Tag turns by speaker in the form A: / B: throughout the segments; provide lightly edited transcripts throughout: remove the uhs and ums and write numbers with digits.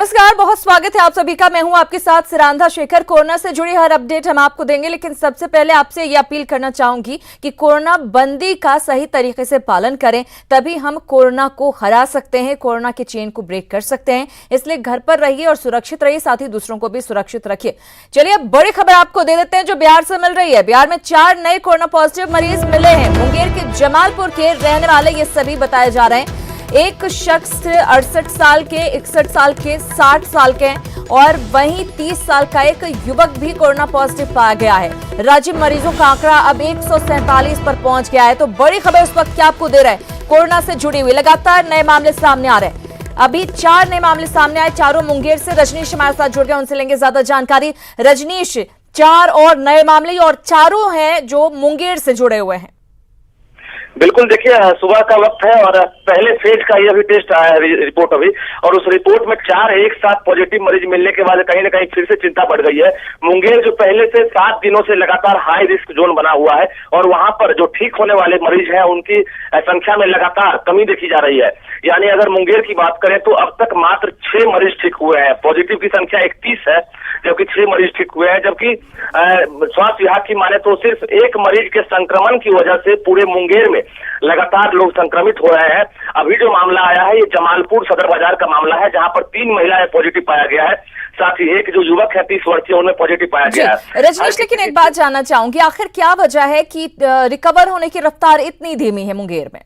A: नमस्कार, बहुत स्वागत है आप सभी का। मैं हूं आपके साथ सिरांधा शेखर। कोरोना से जुड़ी हर अपडेट हम आपको देंगे, लेकिन सबसे पहले आपसे ये अपील करना चाहूंगी कि कोरोना बंदी का सही तरीके से पालन करें, तभी हम कोरोना को हरा सकते हैं, कोरोना के चेन को ब्रेक कर सकते हैं। इसलिए घर पर रहिए और सुरक्षित रहिए, साथ ही दूसरों को भी सुरक्षित रखिए। चलिए अब बड़ी खबर आपको दे देते हैं जो बिहार से मिल रही है। बिहार में 4 नए कोरोना पॉजिटिव मरीज मिले हैं। मुंगेर के जमालपुर के रहने वाले ये सभी बताए जा रहे हैं। एक शख्स 68 साल के, 61 साल के, 60 साल के हैं और वहीं 30 साल का एक युवक भी कोरोना पॉजिटिव पाया गया है। राज्य में मरीजों का आंकड़ा अब 147 पर पहुंच गया है। तो बड़ी खबर इस वक्त क्या आपको दे रहा है, कोरोना से जुड़ी हुई लगातार नए मामले सामने आ रहे हैं। अभी 4 नए मामले सामने आए, चारों मुंगेर से। रजनीश हमारे साथ जुड़ गए, उनसे लेंगे ज्यादा जानकारी। रजनीश, 4 और नए मामले और चारों हैं जो मुंगेर से जुड़े हुए हैं।
B: बिल्कुल, देखिए सुबह का वक्त है और पहले फेज का ये अभी टेस्ट आया है रिपोर्ट अभी, और उस रिपोर्ट में 4 एक साथ पॉजिटिव मरीज मिलने के बाद कहीं ना कहीं फिर से चिंता बढ़ गई है। मुंगेर जो पहले से 7 दिनों से लगातार हाई रिस्क जोन बना हुआ है और वहां पर जो ठीक होने वाले मरीज हैं उनकी संख्या में लगातार कमी देखी जा रही है। यानी अगर मुंगेर की बात करें तो अब तक मात्र 6 मरीज ठीक हुए हैं। पॉजिटिव की संख्या 31 है, जबकि 6 मरीज ठीक हुए हैं। जबकि स्वास्थ्य विभाग की माने तो सिर्फ एक मरीज के संक्रमण की वजह से पूरे मुंगेर में लगातार लोग संक्रमित हो रहे हैं। अभी जो मामला आया है ये जमालपुर सदर बाजार का मामला है, जहां पर 3 महिलाएं पॉजिटिव पाया गया है। साथ ही एक जो युवक है 30 वर्षीय, उनमें पॉजिटिव पाया गया है।
A: रजनीश, लेकिन एक बात जानना चाहूंगी, आखिर क्या वजह है कि रिकवर होने की रफ्तार इतनी धीमी है मुंगेर में?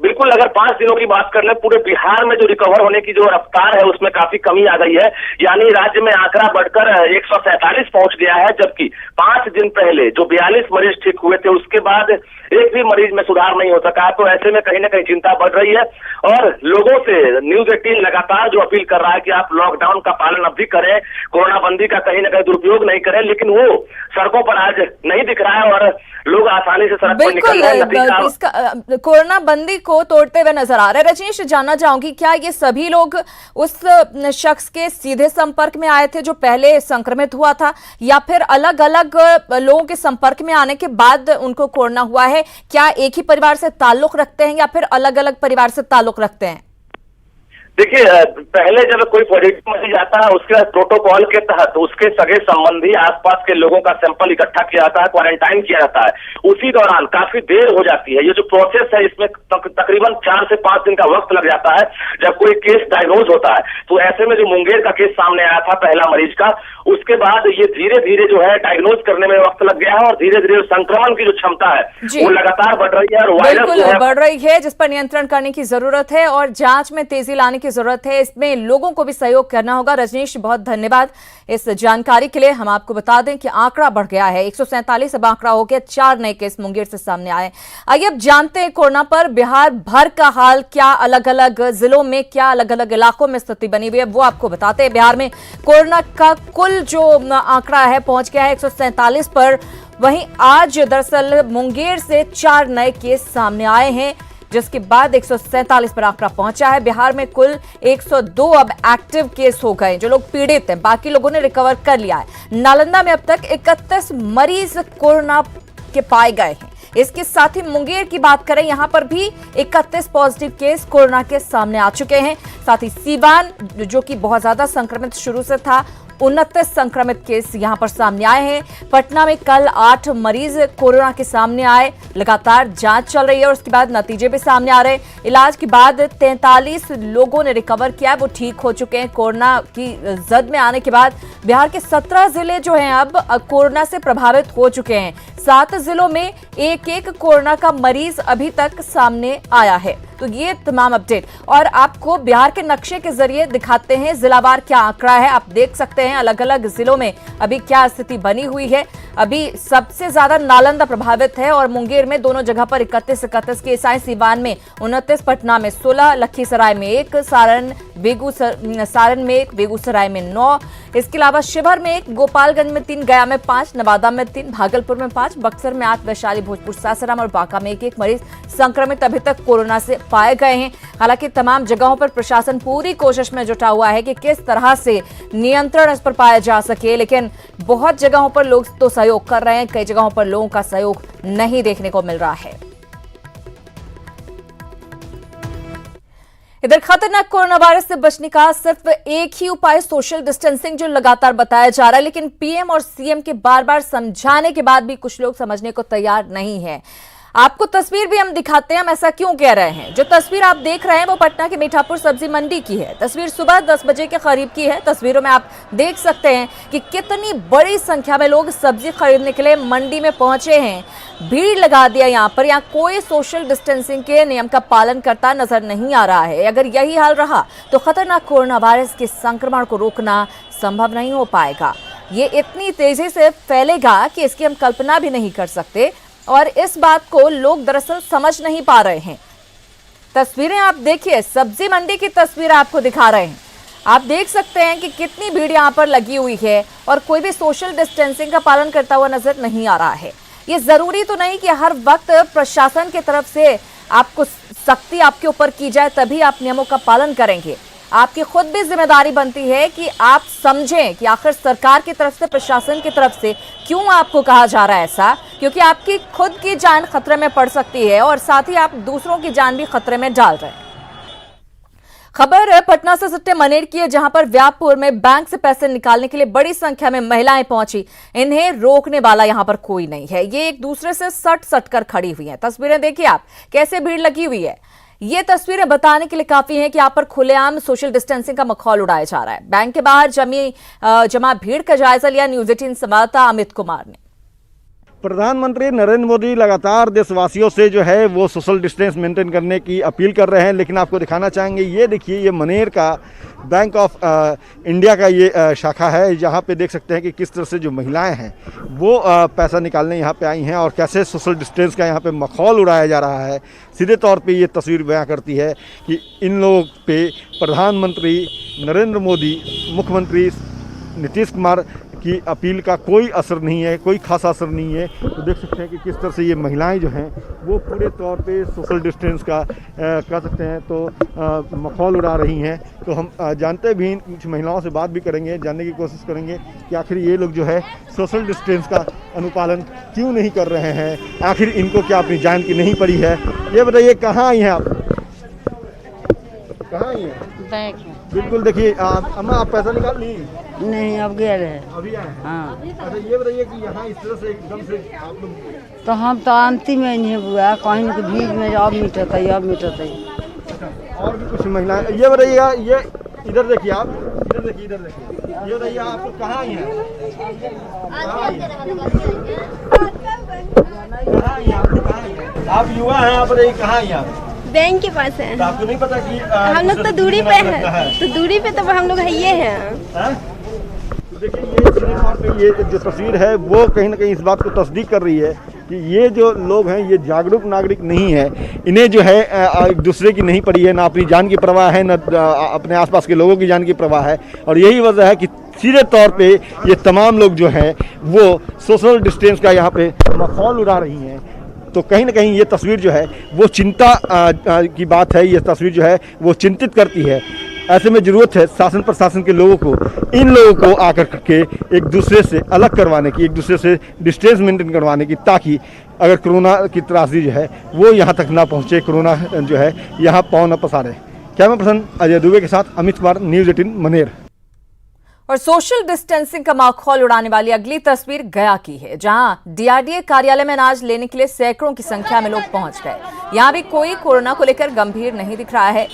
B: बिल्कुल, अगर 5 दिनों की बात कर ले, पूरे बिहार में जो रिकवर होने की जो रफ्तार है उसमें काफी कमी आ गई है। यानी राज्य में आंकड़ा बढ़कर 147 पहुंच गया है, जबकि 5 दिन पहले जो 42 मरीज ठीक हुए थे उसके बाद एक भी मरीज में सुधार नहीं हो सका। तो ऐसे में कहीं ना कहीं चिंता बढ़ रही है और लोगों से न्यूज 18 लगातार जो अपील कर रहा है कि आप लॉकडाउन का पालन अब भी करें, कोरोना बंदी का कहीं ना कहीं दुरुपयोग नहीं करें, लेकिन वो सड़कों पर आज नहीं दिख रहा है और लोग आसानी से सड़क पर निकल रहे हैं।
A: कोरोना बंदी को तोड़ते हुए नजर आ रहे हैं। रजनीश, जानना चाहूंगी, क्या ये सभी लोग उस शख्स के सीधे संपर्क में आए थे जो पहले संक्रमित हुआ था, या फिर अलग अलग लोगों के संपर्क में आने के बाद उनको कोरोना हुआ है? क्या एक ही परिवार से ताल्लुक रखते हैं या फिर अलग अलग परिवार से ताल्लुक रखते हैं?
B: देखिए, पहले जब कोई पॉजिटिव मरीज आता है उसके बाद प्रोटोकॉल के तहत उसके सगे संबंधी आसपास के लोगों का सैंपल इकट्ठा किया जाता है, क्वारंटाइन किया जाता है। उसी दौरान काफी देर हो जाती है। ये जो प्रोसेस है इसमें तकरीबन 4 से 5 दिन का वक्त लग जाता है जब कोई केस डायग्नोज होता है। तो ऐसे में जो मुंगेर का केस सामने आया था पहला मरीज का, उसके बाद ये धीरे धीरे जो है डायग्नोज करने में वक्त लग गया है और धीरे धीरे संक्रमण की जो क्षमता है वो लगातार बढ़ रही है और वायरस
A: बढ़ रही है, जिस पर नियंत्रण करने की जरूरत है और जांच में तेजी लाने की जरूरत है। इसमें लोगों को भी सहयोग करना होगा। रजनीश, बहुत धन्यवाद इस जानकारी के लिए। हम आपको बता दें कि आंकड़ा बढ़ गया है, 147 अब आंकड़ा हो गया। 4 नए केस मुंगेर से सामने आए। आइए अब जानते हैं कोरोना पर बिहार भर का हाल क्या, अलग अलग जिलों में क्या, अलग अलग इलाकों में स्थिति बनी हुई है, वो आपको बताते हैं। बिहार में कोरोना का कुल जो आंकड़ा है पहुंच गया है 147 पर। वहीं आज दरअसल मुंगेर से 4 नए केस सामने आए हैं, जिसके बाद 147 पर आंकड़ा पहुंचा है। बिहार में कुल 102 अब एक्टिव केस हो गए जो लोग पीड़ित हैं, बाकी लोगों ने रिकवर कर लिया है। नालंदा में अब तक 31 मरीज कोरोना के पाए गए हैं। इसके साथ ही मुंगेर की बात करें, यहां पर भी 31 पॉजिटिव केस कोरोना के सामने आ चुके हैं। साथ ही सीवान, जो कि बहुत ज्यादा संक्रमित शुरू से था, 29 संक्रमित केस यहां पर सामने आए हैं। पटना में कल 8 मरीज कोरोना के सामने आए। लगातार जांच चल रही है और उसके बाद नतीजे भी सामने आ रहे हैं। इलाज के बाद 43 लोगों ने रिकवर किया, वो ठीक हो चुके हैं। कोरोना की जद में आने के बाद बिहार के 17 जिले जो हैं अब कोरोना से प्रभावित हो चुके हैं। 7 जिलों में एक कोरोना का मरीज अभी तक सामने आया है। तो ये तमाम अपडेट और आपको बिहार के नक्शे के जरिए दिखाते हैं जिलावार क्या आंकड़ा है। आप देख सकते हैं अलग अलग जिलों में अभी क्या स्थिति बनी हुई है। अभी सबसे ज्यादा नालंदा प्रभावित है और मुंगेर में दोनों जगह पर 31 केस आए। सीवान में 29, पटना में 16, लखीसराय में 1, सारण में 1, बेगूसराय में 9, इसके अलावा शिवहर में 1, गोपालगंज में 3, गया में 5, नवादा में 3, भागलपुर में 5, बक्सर में 8, वैशाली, भोजपुर, सासाराम और बांका में 1 मरीज संक्रमित अभी तक कोरोना से पाए गए हैं। हालांकि तमाम जगहों पर प्रशासन पूरी कोशिश में जुटा हुआ है कि किस तरह से नियंत्रण इस पर पाया जा सके, लेकिन बहुत जगहों पर लोग तो सहयोग कर रहे हैं, कई जगहों पर लोगों का सहयोग नहीं देखने को मिल रहा है। इधर खतरनाक कोरोना वायरस से बचने का सिर्फ एक ही उपाय सोशल डिस्टेंसिंग जो लगातार बताया जा रहा है, लेकिन पीएम और सीएम के बार बार समझाने के बाद भी कुछ लोग समझने को तैयार नहीं है। आपको तस्वीर भी हम दिखाते हैं, हम ऐसा क्यों कह रहे हैं। जो तस्वीर आप देख रहे हैं वो पटना के मीठापुर सब्जी मंडी की है। तस्वीर सुबह 10 बजे के करीब की है। तस्वीरों में आप देख सकते हैं कि कितनी बड़ी संख्या में लोग सब्जी खरीदने के लिए मंडी में पहुंचे हैं। भीड़ लगा दिया यहाँ पर। यहाँ कोई सोशल डिस्टेंसिंग के नियम का पालन करता नजर नहीं आ रहा है। अगर यही हाल रहा तो खतरनाक कोरोना वायरस के संक्रमण को रोकना संभव नहीं हो पाएगा। ये इतनी तेजी से फैलेगा कि इसकी हम कल्पना भी नहीं कर सकते, और इस बात को लोग दरअसल समझ नहीं पा रहे हैं। तस्वीरें आप देखिए, सब्जी मंडी की तस्वीर आपको दिखा रहे हैं। आप देख सकते हैं कि कितनी भीड़ यहाँ पर लगी हुई है और कोई भी सोशल डिस्टेंसिंग का पालन करता हुआ नजर नहीं आ रहा है। ये जरूरी तो नहीं कि हर वक्त प्रशासन की तरफ से आपको सख्ती आपके ऊपर की जाए तभी आप नियमों का पालन करेंगे। आपकी खुद भी जिम्मेदारी बनती है कि आप समझें कि आखिर सरकार की तरफ से, प्रशासन की तरफ से क्यों आपको कहा जा रहा है ऐसा, क्योंकि आपकी खुद की जान खतरे में पड़ सकती है और साथ ही आप दूसरों की जान भी खतरे में डाल रहे हैं। खबर पटना से सट्टे मनेर की है, जहां पर व्यापपुर में बैंक से पैसे निकालने के लिए बड़ी संख्या में महिलाएं पहुंची। इन्हें रोकने वाला यहां पर कोई नहीं है। ये एक दूसरे से सट कर खड़ी हुई हैं। तस्वीरें देखिए आप, कैसे भीड़ लगी हुई है। ये तस्वीरें बताने के लिए काफी हैं कि यहाँ पर खुलेआम सोशल डिस्टेंसिंग का मखौल उड़ाया जा रहा है। बैंक के बाहर जमा भीड़ का जायजा लिया न्यूज 18 संवाददाता अमित कुमार ने।
C: प्रधानमंत्री नरेंद्र मोदी लगातार देशवासियों से जो है वो सोशल डिस्टेंस मेंटेन करने की अपील कर रहे हैं, लेकिन आपको दिखाना चाहेंगे, ये देखिए, ये मनेर का बैंक ऑफ इंडिया का ये शाखा है। जहाँ पे देख सकते हैं कि किस तरह से जो महिलाएं हैं वो पैसा निकालने यहाँ पे आई हैं और कैसे सोशल डिस्टेंस का यहाँ पे मखौल उड़ाया जा रहा है। सीधे तौर पे ये तस्वीर बयां करती है कि इन लोगों पे प्रधानमंत्री नरेंद्र मोदी, मुख्यमंत्री नीतीश कुमार की अपील का कोई असर नहीं है, कोई खासा असर नहीं है। तो देख सकते हैं कि किस तरह से ये महिलाएं जो हैं वो पूरे तौर पे सोशल डिस्टेंस का कह सकते हैं तो मखौल उड़ा रही हैं। तो हम जानते भी, कुछ महिलाओं से बात भी करेंगे, जानने की कोशिश करेंगे कि आखिर ये लोग जो है सोशल डिस्टेंस का अनुपालन क्यों नहीं कर रहे हैं, आखिर इनको क्या अपनी जान की नहीं पड़ी है। ये बताइए, कहाँ आई हैं आप? कहाँ आई हैं?
D: बैंक में।
C: बिल्कुल, देखिए अम्मा, आप पैसा निकाल ली?
D: नहीं, अब गए रहे।
C: अभी आए हैं?
D: हाँ।
C: अच्छा, ये बताइए कि यहाँ इस तरह से एकदम से आप लोग,
D: तो हम तो अंतिम में नहीं हुआ, कहीं के भीड़ में अब मिटत है, अब मिटत है।
C: और भी कुछ महिलाएं, ये बताइएगा, ये इधर देखिए आप, इधर देखिए, इधर देखिए, ये बताइए आप लोग कहाँ आई हैं? आप युवा हैं, आप बताइए कहाँ आई हैं आप?
E: बैंक के पास है।
C: तो आपको नहीं पता कि
E: हम लोग तो दूरी पे हैं, तो दूरी पे तो हम लोग है ये हैं।
C: तो देखिए, ये सीधे तौर पे ये जो तस्वीर है वो कहीं ना कहीं इस बात को तस्दीक कर रही है कि ये जो लोग हैं ये जागरूक नागरिक नहीं है। इन्हें जो है एक दूसरे की नहीं पड़ी है, ना अपनी जान की परवाह है, ना अपने आसपास के लोगों की जान की परवाह है। और यही वजह है कि सीधे तौर पे ये तमाम लोग जो हैं वो सोशल डिस्टेंस का यहाँ पे मखौल उड़ा रही हैं। तो कहीं ना कहीं ये तस्वीर जो है वो चिंता की बात है। ये तस्वीर जो है वो चिंतित करती है। ऐसे में ज़रूरत है शासन प्रशासन के लोगों को, इन लोगों को आकर के एक दूसरे से अलग करवाने की, एक दूसरे से डिस्टेंस मेंटेन करवाने की, ताकि अगर कोरोना की त्रासदी जो है वो यहाँ तक ना पहुँचे, कोरोना जो है यहाँ पाँव न पसारे। कैमरा पर्सन अजय दुबे के साथ अमित कुमार, न्यूज 18 मनेर।
A: और सोशल डिस्टेंसिंग का माहौल उड़ाने वाली अगली तस्वीर गया की है, जहां डीआरडीए कार्यालय में अनाज लेने के लिए सैकड़ों की संख्या में लोग पहुंच गए। यहां भी कोई कोरोना को लेकर गंभीर नहीं दिख रहा है।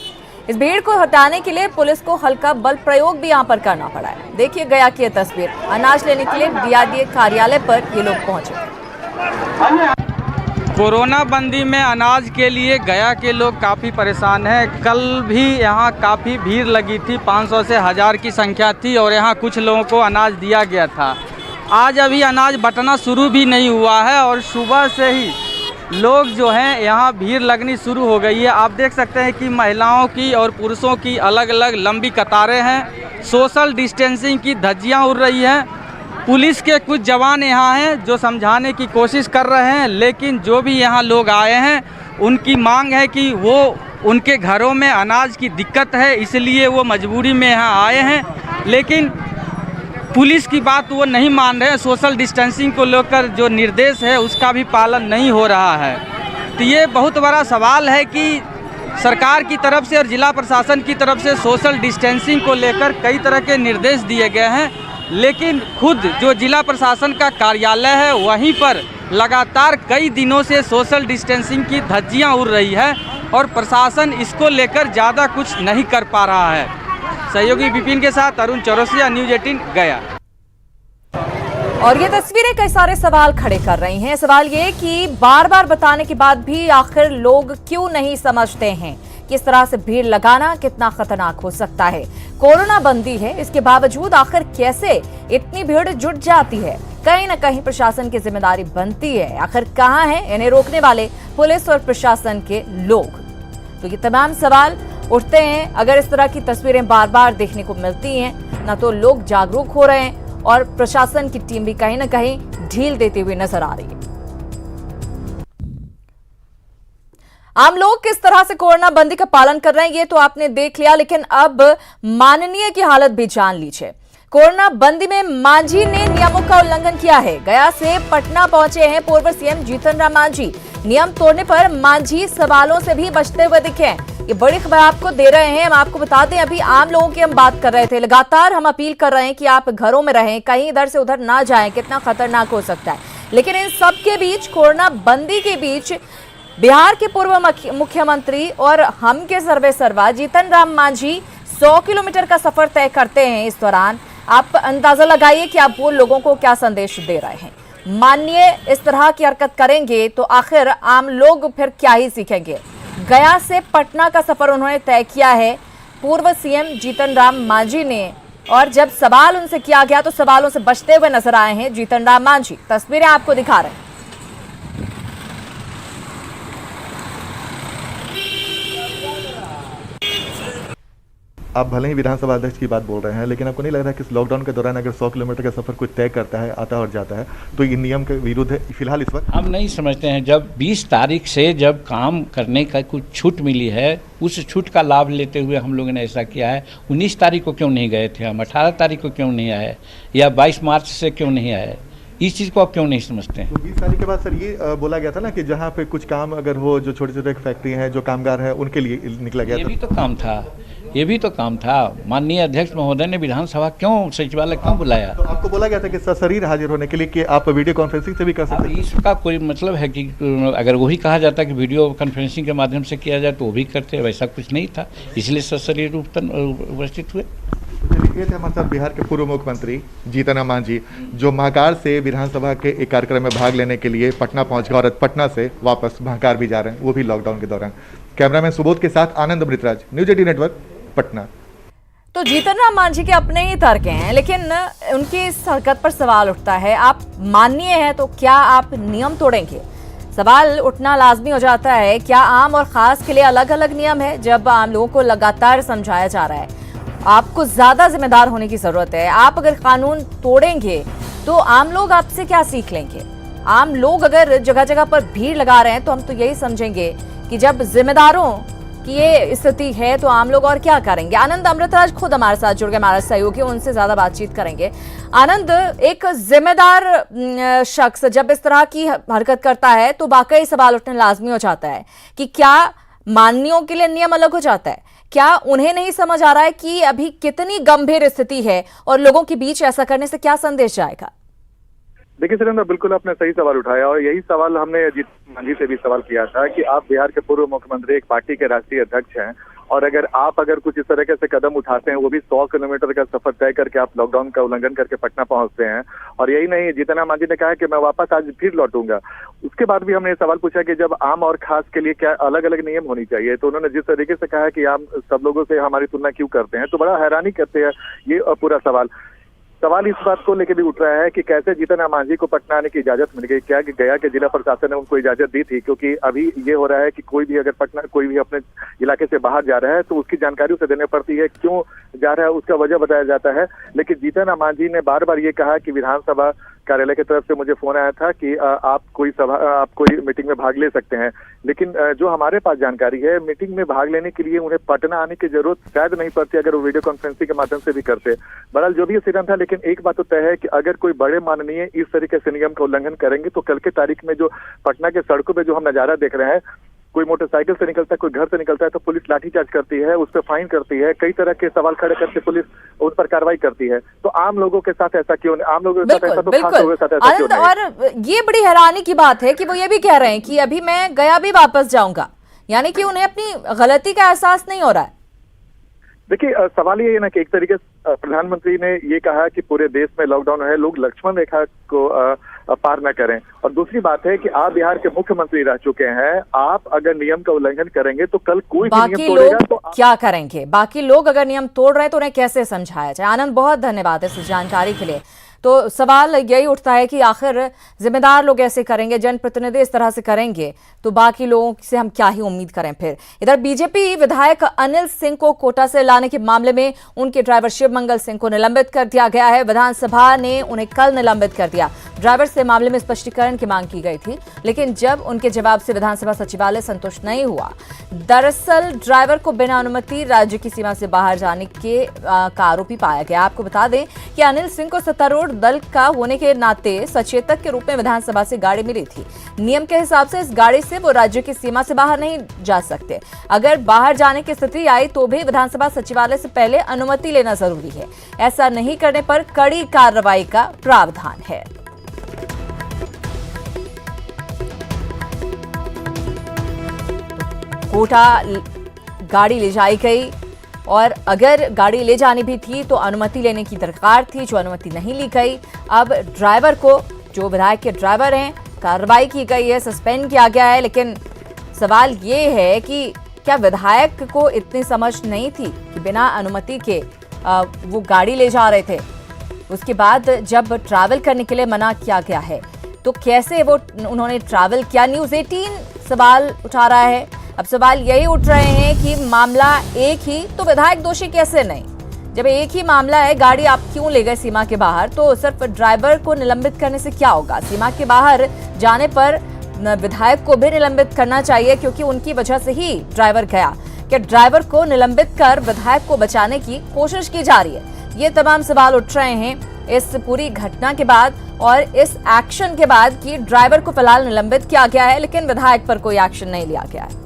A: इस भीड़ को हटाने के लिए पुलिस को हल्का बल प्रयोग भी यहां पर करना पड़ा है। देखिए गया की तस्वीर, अनाज लेने के लिए डीआरडीए कार्यालय पर ये लोग पहुंचे।
F: कोरोना बंदी में अनाज के लिए गया के लोग काफ़ी परेशान हैं। कल भी यहाँ काफ़ी भीड़ लगी थी, 500 से 1000 की संख्या थी और यहाँ कुछ लोगों को अनाज दिया गया था। आज अभी अनाज बंटना शुरू भी नहीं हुआ है और सुबह से ही लोग जो हैं यहाँ भीड़ लगनी शुरू हो गई है। आप देख सकते हैं कि महिलाओं की और पुरुषों की अलग अलग लंबी कतारें हैं। सोशल डिस्टेंसिंग की धज्जियाँ उड़ रही हैं। पुलिस के कुछ जवान यहाँ हैं जो समझाने की कोशिश कर रहे हैं, लेकिन जो भी यहाँ लोग आए हैं उनकी मांग है कि वो, उनके घरों में अनाज की दिक्कत है, इसलिए वो मजबूरी में यहाँ आए हैं। लेकिन पुलिस की बात वो नहीं मान रहे हैं। सोशल डिस्टेंसिंग को लेकर जो निर्देश है उसका भी पालन नहीं हो रहा है। तो ये बहुत बड़ा सवाल है कि सरकार की तरफ से और जिला प्रशासन की तरफ से सोशल डिस्टेंसिंग को लेकर कई तरह के निर्देश दिए गए हैं, लेकिन खुद जो जिला प्रशासन का कार्यालय है वहीं पर लगातार कई दिनों से सोशल डिस्टेंसिंग की धज्जियां उड़ रही है और प्रशासन इसको लेकर ज़्यादा कुछ नहीं कर पा रहा है। सहयोगी विपिन के साथ अरुण चौरसिया, न्यूज़ 18 गया।
A: और ये तस्वीरें कई सारे सवाल खड़े कर रही हैं। सवाल ये कि बार बार बताने के बाद भी आखिर लोग क्यों नहीं समझते हैं कि इस तरह से भीड़ लगाना कितना खतरनाक हो सकता है। कोरोना बंदी है, इसके बावजूद आखिर कैसे इतनी भीड़ जुट जाती है। कहीं न कहीं प्रशासन की जिम्मेदारी बनती है। आखिर कहां है इन्हें रोकने वाले पुलिस और प्रशासन के लोग? तो ये तमाम सवाल उठते हैं अगर इस तरह की तस्वीरें बार बार देखने को मिलती हैं। ना तो लोग जागरूक हो रहे हैं और प्रशासन की टीम भी कहीं न कहीं ढील देती हुई नजर आ रही है। आम लोग किस तरह से कोरोना बंदी का पालन कर रहे हैं ये तो आपने देख लिया, लेकिन अब माननीय की हालत भी जान लीजिए। कोरोना बंदी में मांझी ने नियमों का उल्लंघन किया है। गया से पटना पहुंचे हैं पूर्व सीएम जीतन राम मांझी। नियम तोड़ने पर मांझी सवालों से भी बचते हुए दिखे। ये बड़ी खबर आपको दे रहे हैं। हम आपको बता दें, अभी आम लोगों की हम बात कर रहे थे। लगातार हम अपील कर रहे हैं कि आप घरों में रहें, कहीं इधर से उधर ना जाएं, कितना खतरनाक हो सकता है। लेकिन इन सब के बीच, कोरोना बंदी के बीच, बिहार के पूर्व मुख्यमंत्री और हम के सर्वे सर्वा जीतन राम मांझी 100 किलोमीटर का सफर तय करते हैं। इस दौरान आप अंदाजा लगाइए कि आप वो लोगों को क्या संदेश दे रहे हैं। माननीय इस तरह की हरकत करेंगे तो आखिर आम लोग फिर क्या ही सीखेंगे। गया से पटना का सफर उन्होंने तय किया है पूर्व सीएम जीतन राम मांझी ने, और जब सवाल उनसे किया गया तो सवालों से बचते हुए नजर आए हैं जीतन राम मांझी। तस्वीरें आपको दिखा रहे हैं।
G: आप भले ही विधानसभा अध्यक्ष की बात बोल रहे हैं, लेकिन आपको नहीं लग रहा कि इस लॉकडाउन के दौरान अगर 100 किलोमीटर का सफर कोई तय करता है, आता और जाता है, तो ये नियम के विरुद्ध है फिलहाल इस वक्त?
H: हम नहीं समझते हैं। जब 20 तारीख से जब काम करने का कुछ छूट मिली है, उस छूट का लाभ लेते हुए हम लोगों ने ऐसा किया है। 19 तारीख को क्यों नहीं गए थे हम? 18 तारीख को क्यों नहीं आए? या 22 मार्च से क्यों नहीं आए? इस चीज़ को आप क्यों नहीं समझते हैं?
G: तो 20 तारीख के बाद सर ये बोला गया था ना कि जहाँ पे कुछ काम अगर हो, जो छोटे छोटे फैक्ट्री हैं, जो कामगार हैं, उनके लिए निकला गया था।
H: ये भी तो काम था। माननीय अध्यक्ष महोदय ने विधानसभा क्यों, सचिवालय क्यों बुलाया?
G: तो आपको बोला गया था कि सशरीर हाजिर होने के लिए कि आप वीडियो कॉन्फ्रेंसिंग से भी कर सकते हैं।
H: इसका कोई मतलब है कि अगर वही कहा जाता कि वीडियो कॉन्फ्रेंसिंग के माध्यम से किया जाए तो वो भी करते। वैसा कुछ नहीं था, इसलिए सशरीर रूप उपस्थित हुए।
G: ये थे हमारे साथ बिहार के पूर्व मुख्यमंत्री जीतन राम मांझी, जो महाकाल से विधानसभा के एक कार्यक्रम में भाग लेने के लिए पटना पहुंच गए और पटना से वापस महाकाल भी जा रहे हैं, वो भी लॉकडाउन के दौरान। कैमरामैन सुबोध के साथ आनंद अमृतराज, न्यूज़ 18 नेटवर्क, पटना।
A: तो जीतन राम मांझी के अपने ही तर्क हैं, लेकिन उनकी इस हरकत पर सवाल उठता है। आप माननीय हैं तो क्या आप नियम तोड़ेंगे? सवाल उठना लाजमी हो जाता है। क्या आम और खास के लिए अलग अलग नियम है? जब आम लोगों को लगातार समझाया जा रहा है आपको ज्यादा जिम्मेदार होने की जरूरत है। आप अगर कानून तोड़ेंगे तो आम लोग आपसे क्या सीख लेंगे? आम लोग अगर जगह जगह पर भीड़ लगा रहे हैं तो हम तो यही समझेंगे कि जब जिम्मेदारों की ये स्थिति है तो आम लोग और क्या करेंगे। आनंद अमृतराज खुद हमारे साथ जुड़ गए, हमारे सहयोगी, उनसे ज्यादा बातचीत करेंगे। आनंद, एक जिम्मेदार शख्स जब इस तरह की हरकत करता है तो वाकई सवाल उठना लाजमी हो जाता है कि क्या माननीयों के लिए नियम अलग हो जाता है? क्या उन्हें नहीं समझ आ रहा है कि अभी कितनी गंभीर स्थिति है और लोगों के बीच ऐसा करने से क्या संदेश जाएगा?
I: देखिए सुरेंद्र, बिल्कुल आपने सही सवाल उठाया और यही सवाल हमने जीतन मांझी से भी सवाल किया था कि आप बिहार के पूर्व मुख्यमंत्री, एक पार्टी के राष्ट्रीय अध्यक्ष हैं, और अगर कुछ इस तरह से कदम उठाते हैं, वो भी 100 किलोमीटर का सफर तय करके आप लॉकडाउन का उल्लंघन करके पटना पहुंचते हैं, और यही नहीं, जीतन राम मांझी ने कहा कि मैं वापस आज फिर लौटूंगा। उसके बाद भी हमने सवाल पूछा कि जब आम और खास के लिए क्या अलग अलग नियम होनी चाहिए, तो उन्होंने जिस तरीके से कहा कि आम सब लोगों से हमारी तुलना क्यों करते हैं, तो बड़ा हैरानी करते हैं ये पूरा सवाल इस बात को लेकर भी उठ रहा है कि कैसे जीतन राम मांझी को पटना आने की इजाजत मिल गई। क्या कि गया के जिला प्रशासन ने उनको इजाजत दी थी? क्योंकि अभी ये हो रहा है कि कोई भी अगर पटना, कोई भी अपने इलाके से बाहर जा रहा है तो उसकी जानकारी उसे देनी पड़ती है, क्यों जा रहा है उसका वजह बताया जाता है। लेकिन जीतन राम मांझी ने बार बार ये कहा कि विधानसभा कार्यालय की तरफ से मुझे फोन आया था कि आप कोई मीटिंग में भाग ले सकते हैं, लेकिन जो हमारे पास जानकारी है, मीटिंग में भाग लेने के लिए उन्हें पटना आने की जरूरत शायद नहीं पड़ती अगर वो वीडियो कॉन्फ्रेंसिंग के माध्यम से भी करते। बहरहाल जो भी सिद्धांत था, लेकिन एक बात तो तय है कि अगर कोई बड़े माननीय इस तरीके से नियम का उल्लंघन करेंगे तो कल के तारीख में जो पटना के सड़कों पर जो हम नजारा देख रहे हैं, कोई मोटरसाइकिल से निकलता है, कोई घर से निकलता है तो पुलिस लाठीचार्ज करती है, उस पर फाइन करती है, कई तरह के सवाल खड़े करके पुलिस उस पर कार्रवाई करती है। तो आम लोगों के साथ ऐसा क्यों नहीं? आम लोगों के साथ ऐसा तो खास लोगों के साथ ऐसा क्यों नहीं?
A: और ये बड़ी हैरानी की बात है कि वो ये भी कह रहे हैं कि अभी मैं गया भी वापस जाऊंगा, यानी कि उन्हें अपनी गलती का एहसास नहीं हो रहा है।
I: देखिए, सवाल ये है ना कि एक तरीके से प्रधानमंत्री ने ये कहा कि पूरे देश में लॉकडाउन है, लोग लक्ष्मण रेखा को पार न करें। और दूसरी बात है कि आप बिहार के मुख्यमंत्री रह चुके हैं, आप अगर नियम का उल्लंघन करेंगे तो कल कोई भी नियम तोड़ेगा तो
A: क्या करेंगे? बाकी लोग अगर नियम तोड़ रहे हैं तो उन्हें कैसे समझाया जाए? आनंद, बहुत धन्यवाद इस जानकारी के लिए। तो सवाल यही उठता है कि आखिर जिम्मेदार लोग ऐसे करेंगे, जनप्रतिनिधि इस तरह से करेंगे तो बाकी लोगों से हम क्या ही उम्मीद करें फिर। इधर बीजेपी विधायक अनिल सिंह को कोटा से लाने के मामले में उनके ड्राइवर शिव मंगल सिंह को निलंबित कर दिया गया है। विधानसभा ने उन्हें कल निलंबित कर दिया। ड्राइवर से मामले में स्पष्टीकरण की मांग की गई थी, लेकिन जब उनके जवाब से विधानसभा सचिवालय संतुष्ट नहीं हुआ। दरअसल ड्राइवर को बिना अनुमति राज्य की सीमा से बाहर जाने का आरोपी पाया गया। आपको बता दें कि अनिल सिंह को सत्तारूढ़ दल का होने के नाते सचेतक के रूप में विधानसभा से गाड़ी मिली थी। नियम के हिसाब से इस गाड़ी से वो राज्य की सीमा से बाहर नहीं जा सकते। अगर बाहर जाने की स्थिति आई तो भी विधानसभा सचिवालय से पहले अनुमति लेना जरूरी है। ऐसा नहीं करने पर कड़ी कार्रवाई का प्रावधान है। कोटा गाड़ी ले जाई गई और अगर गाड़ी ले जानी भी थी तो अनुमति लेने की दरकार थी, जो अनुमति नहीं ली गई। अब ड्राइवर को, जो विधायक के ड्राइवर हैं, कार्रवाई की गई है, सस्पेंड किया गया है। लेकिन सवाल ये है कि क्या विधायक को इतनी समझ नहीं थी कि बिना अनुमति के वो गाड़ी ले जा रहे थे? उसके बाद जब ट्रैवल करने के लिए मना किया गया है तो कैसे उन्होंने ट्रैवल किया? न्यूज़ 18 सवाल उठा रहा है। अब सवाल यही उठ रहे हैं कि मामला एक ही तो विधायक दोषी कैसे नहीं? जब एक ही मामला है, गाड़ी आप क्यों ले गए सीमा के बाहर, तो सिर्फ ड्राइवर को निलंबित करने से क्या होगा? सीमा के बाहर जाने पर विधायक को भी निलंबित करना चाहिए, क्योंकि उनकी वजह से ही ड्राइवर गया। क्या ड्राइवर को निलंबित कर विधायक को बचाने की कोशिश की जा रही है? ये तमाम सवाल उठ रहे हैं इस पूरी घटना के बाद और इस एक्शन के बाद कि ड्राइवर को फिलहाल निलंबित किया गया है, लेकिन विधायक पर कोई एक्शन नहीं लिया गया है।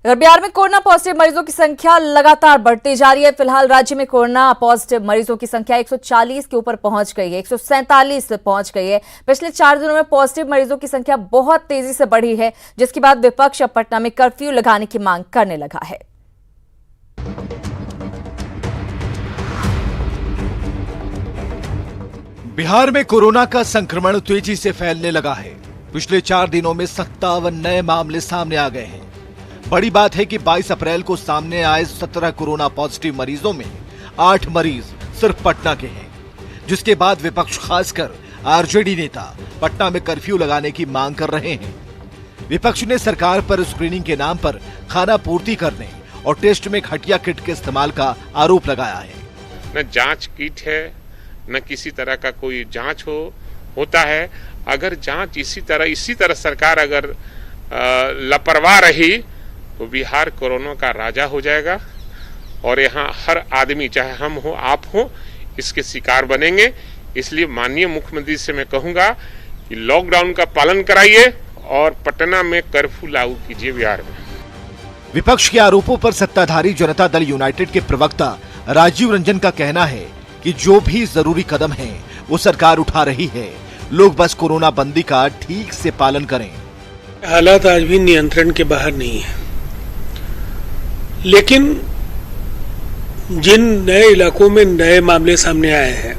A: बिहार में कोरोना पॉजिटिव मरीजों की संख्या लगातार बढ़ती जा रही है। फिलहाल राज्य में कोरोना पॉजिटिव मरीजों की संख्या 140 के ऊपर पहुंच गई है, 147 पहुंच गई है। पिछले 4 दिनों में पॉजिटिव मरीजों की संख्या बहुत तेजी से बढ़ी है, जिसके बाद विपक्ष अब पटना में कर्फ्यू लगाने की मांग करने लगा है।
J: बिहार में कोरोना का संक्रमण तेजी से फैलने लगा है। पिछले 4 दिनों में 57 नए मामले सामने आ गए हैं। बड़ी बात है कि 22 अप्रैल को सामने आए 17 कोरोना पॉजिटिव मरीजों में 8 मरीज सिर्फ पटना के हैं, जिसके बाद विपक्ष खासकर आरजेडी नेता पटना में कर्फ्यू लगाने की मांग कर रहे हैं। विपक्ष ने सरकार पर स्क्रीनिंग के नाम पर खाना पूर्ति करने और टेस्ट में घटिया किट के इस्तेमाल का आरोप लगाया है।
K: न जांच किट है, न किसी तरह का कोई जांच होता है। अगर जांच इसी तरह सरकार अगर लापरवाह रही तो बिहार कोरोना का राजा हो जाएगा और यहाँ हर आदमी, चाहे हम हो आप हो, इसके शिकार बनेंगे। इसलिए माननीय मुख्यमंत्री से मैं कहूंगा कि लॉकडाउन का पालन कराइए और पटना में कर्फ्यू लागू कीजिए बिहार में।
J: विपक्ष के आरोपों पर सत्ताधारी जनता दल यूनाइटेड के प्रवक्ता राजीव रंजन का कहना है कि जो भी जरूरी कदम है वो सरकार उठा रही है, लोग बस कोरोना बंदी का ठीक से पालन करें।
L: हालात आज भी नियंत्रण के बाहर नहीं है, लेकिन जिन नए इलाकों में नए मामले सामने आए हैं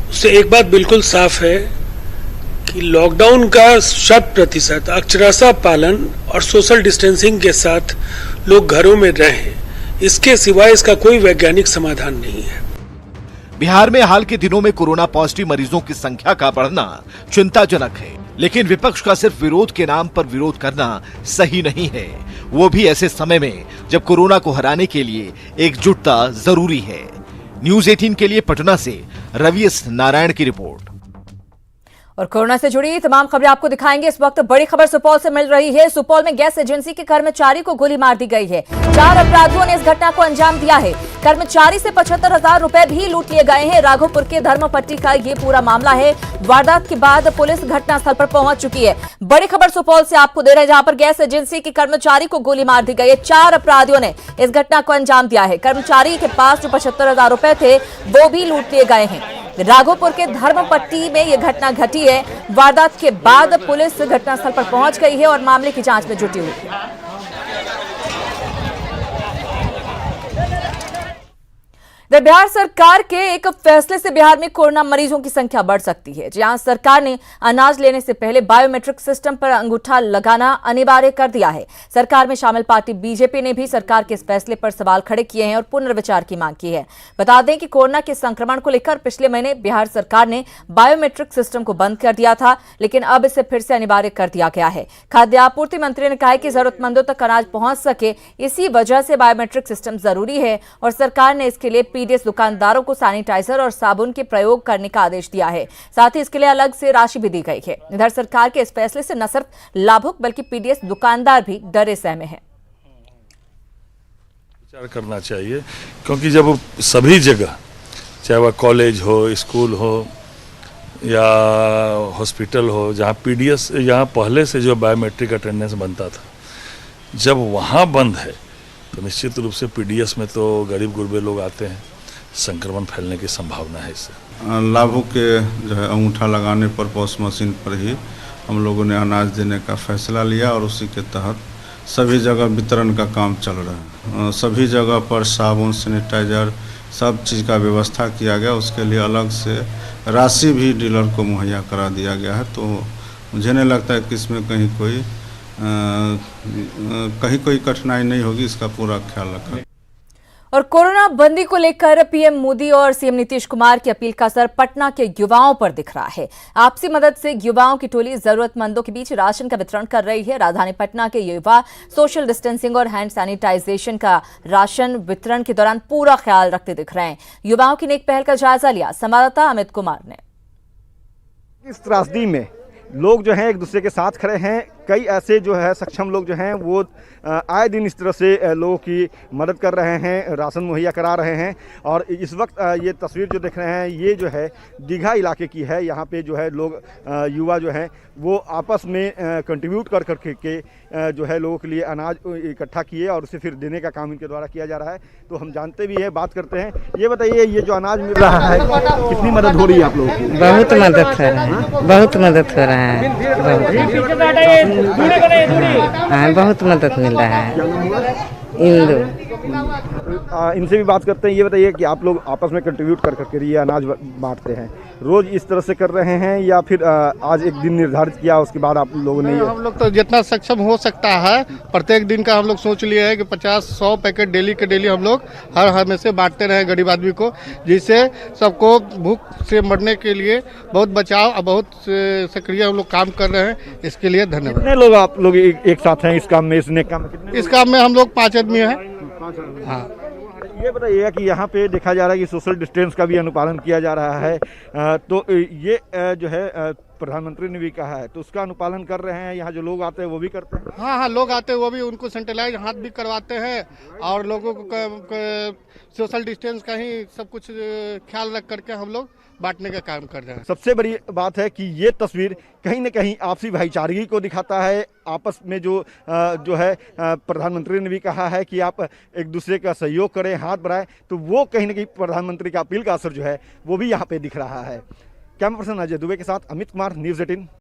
L: उससे एक बात बिल्कुल साफ है कि लॉकडाउन का 100% अक्षरशः पालन और सोशल डिस्टेंसिंग के साथ लोग घरों में रहें, इसके सिवाय इसका कोई वैज्ञानिक समाधान नहीं है।
J: बिहार में हाल के दिनों में कोरोना पॉजिटिव मरीजों की संख्या का बढ़ना चिंताजनक है, लेकिन विपक्ष का सिर्फ विरोध के नाम पर विरोध करना सही नहीं है, वो भी ऐसे समय में जब कोरोना को हराने के लिए एकजुटता जरूरी है। न्यूज़ 18 के लिए पटना से रवि एस नारायण की रिपोर्ट।
A: और कोरोना से जुड़ी तमाम खबरें आपको दिखाएंगे। इस वक्त बड़ी खबर सुपौल से मिल रही है। सुपौल में गैस एजेंसी के कर्मचारी को गोली मार दी गई है। 4 अपराधियों ने इस घटना को अंजाम दिया है। कर्मचारी से 75,000 रुपए भी लूट लिए गए हैं। राघोपुर के धर्मपट्टी का ये पूरा मामला है। वारदात के बाद पुलिस घटनास्थल पर पहुंच चुकी है। बड़ी खबर सुपौल से आपको दे रहे हैं, जहां पर गैस एजेंसी के कर्मचारी को गोली मार दी गई है। 4 अपराधियों ने इस घटना को अंजाम दिया है। कर्मचारी के पास जो 75,000 रुपए थे वो भी लूट लिए गए हैं। राघोपुर के धर्मपट्टी में यह घटना घटी है। वारदात के बाद पुलिस घटनास्थल पर पहुंच गई है और मामले की जांच में जुटी हुई है। बिहार सरकार के एक फैसले से बिहार में कोरोना मरीजों की संख्या बढ़ सकती है। जहां सरकार ने अनाज लेने से पहले बायोमेट्रिक सिस्टम पर अंगूठा लगाना अनिवार्य कर दिया है। सरकार में शामिल पार्टी बीजेपी ने भी सरकार के इस फैसले पर सवाल खड़े किए हैं और पुनर्विचार की मांग की है। बता दें कि कोरोना के संक्रमण को लेकर पिछले महीने बिहार सरकार ने बायोमेट्रिक सिस्टम को बंद कर दिया था, लेकिन अब इसे फिर से अनिवार्य कर दिया गया है। खाद्य आपूर्ति मंत्री ने कहा है कि जरूरतमंदों तक अनाज पहुंच सके, इसी वजह से बायोमेट्रिक सिस्टम जरूरी है और सरकार ने इसके लिए पीडीएस दुकानदारों को सैनिटाइजर और साबुन के प्रयोग करने का आदेश दिया है। साथ ही इसके लिए अलग से राशि भी दी गई है। इधर सरकार के इस फैसले से न सिर्फ लाभुक बल्कि पीडीएस दुकानदार भी डरे सहमे हैं।
M: विचार करना चाहिए, क्योंकि जब सभी जगह, चाहे वह कॉलेज हो, स्कूल हो या हॉस्पिटल हो, जहाँ पीडीएस, यहाँ पहले से जो बायोमेट्रिक अटेंडेंस बनता था, जब वहाँ बंद है तो निश्चित रूप से पीडीएस में तो गरीब गुरबे लोग आते हैं, संक्रमण फैलने की संभावना है। इससे
N: लाभुक के जो है अंगूठा लगाने पर पॉस मशीन पर ही हम लोगों ने अनाज देने का फैसला लिया और उसी के तहत सभी जगह वितरण का काम चल रहा है। सभी जगह पर साबुन, सैनिटाइजर, सब चीज़ का व्यवस्था किया गया। उसके लिए अलग से राशि भी डीलर को मुहैया करा दिया गया है। तो मुझे नहीं लगता है कि इसमें कहीं कोई कठिनाई नहीं होगी। इसका पूरा ख्याल रखा।
A: और कोरोना बंदी को लेकर पीएम मोदी और सीएम नीतीश कुमार की अपील का असर पटना के युवाओं पर दिख रहा है। आपसी मदद से युवाओं की टोली जरूरतमंदों के बीच राशन का वितरण कर रही है। राजधानी पटना के युवा सोशल डिस्टेंसिंग और हैंड सैनिटाइजेशन का राशन वितरण के दौरान पूरा ख्याल रखते दिख रहे हैं। युवाओं की नेक पहल का जायजा लिया संवाददाता अमित कुमार ने।
C: इस त्रासदी में लोग जो हैं एक दूसरे के साथ खड़े हैं। कई ऐसे जो है सक्षम लोग जो हैं वो आए दिन इस तरह से लोगों की मदद कर रहे हैं, राशन मुहैया करा रहे हैं। और इस वक्त ये तस्वीर जो देख रहे हैं ये जो है दीघा इलाके की है। यहाँ पे जो है लोग युवा जो हैं वो आपस में कंट्रीब्यूट कर के जो है लोगों के लिए अनाज इकट्ठा किए और उसे फिर देने का काम इनके द्वारा किया जा रहा है। तो हम जानते भी हैं, बात करते हैं। ये बताइए, ये जो अनाज मिल रहा है कितनी मदद हो रही है आप लोगों की?
D: बहुत मदद कर रहे हैं, बहुत मदद कर रहे हैं, बहुत मदद मिल रहा है।
C: इनसे भी बात करते हैं। ये बताइए कि आप लोग आपस में कंट्रीब्यूट कर करके ये अनाज बांटते हैं, रोज इस तरह से कर रहे हैं या फिर आज एक दिन निर्धारित किया उसके बाद आप लोगों ने?
O: हम लोग तो जितना सक्षम हो सकता है प्रत्येक दिन का हम लोग सोच लिए है कि 50-100 पैकेट डेली के डेली हम लोग हर हमेशा बांटते रहे गरीब आदमी को, जिससे सबको भूख से मरने के लिए बहुत बचाव और बहुत सक्रिय हम लोग काम कर रहे हैं। इसके लिए धन्यवाद।
C: कितने लोग आप लोग एक साथ हैं इस काम में?
O: इस काम में हम लोग 5 आदमी हैं। हाँ,
C: ये बताइए कि यहाँ पे देखा जा रहा है कि सोशल डिस्टेंस का भी अनुपालन किया जा रहा है। तो ये जो है प्रधानमंत्री ने भी कहा है, तो उसका अनुपालन कर रहे हैं। यहाँ जो लोग आते हैं वो भी करते हैं?
O: हाँ, लोग आते हैं वो भी, उनको सैनिटाइज हाथ भी करवाते हैं और लोगों को सोशल डिस्टेंस का ही सब कुछ ख्याल रख करके हम लोग बांटने का काम कर रहे हैं।
C: सबसे बड़ी बात है कि ये तस्वीर कहीं न कहीं आपसी भाईचारगी को दिखाता है। आपस में जो है प्रधानमंत्री ने भी कहा है कि आप एक दूसरे का सहयोग करें, हाथ बढ़ाएं, तो वो कहीं न कहीं प्रधानमंत्री का अपील का असर जो है वो भी यहाँ पे दिख रहा है। कैमरा पर्सन अजय दुबे के साथ अमित कुमार, न्यूज़ 18।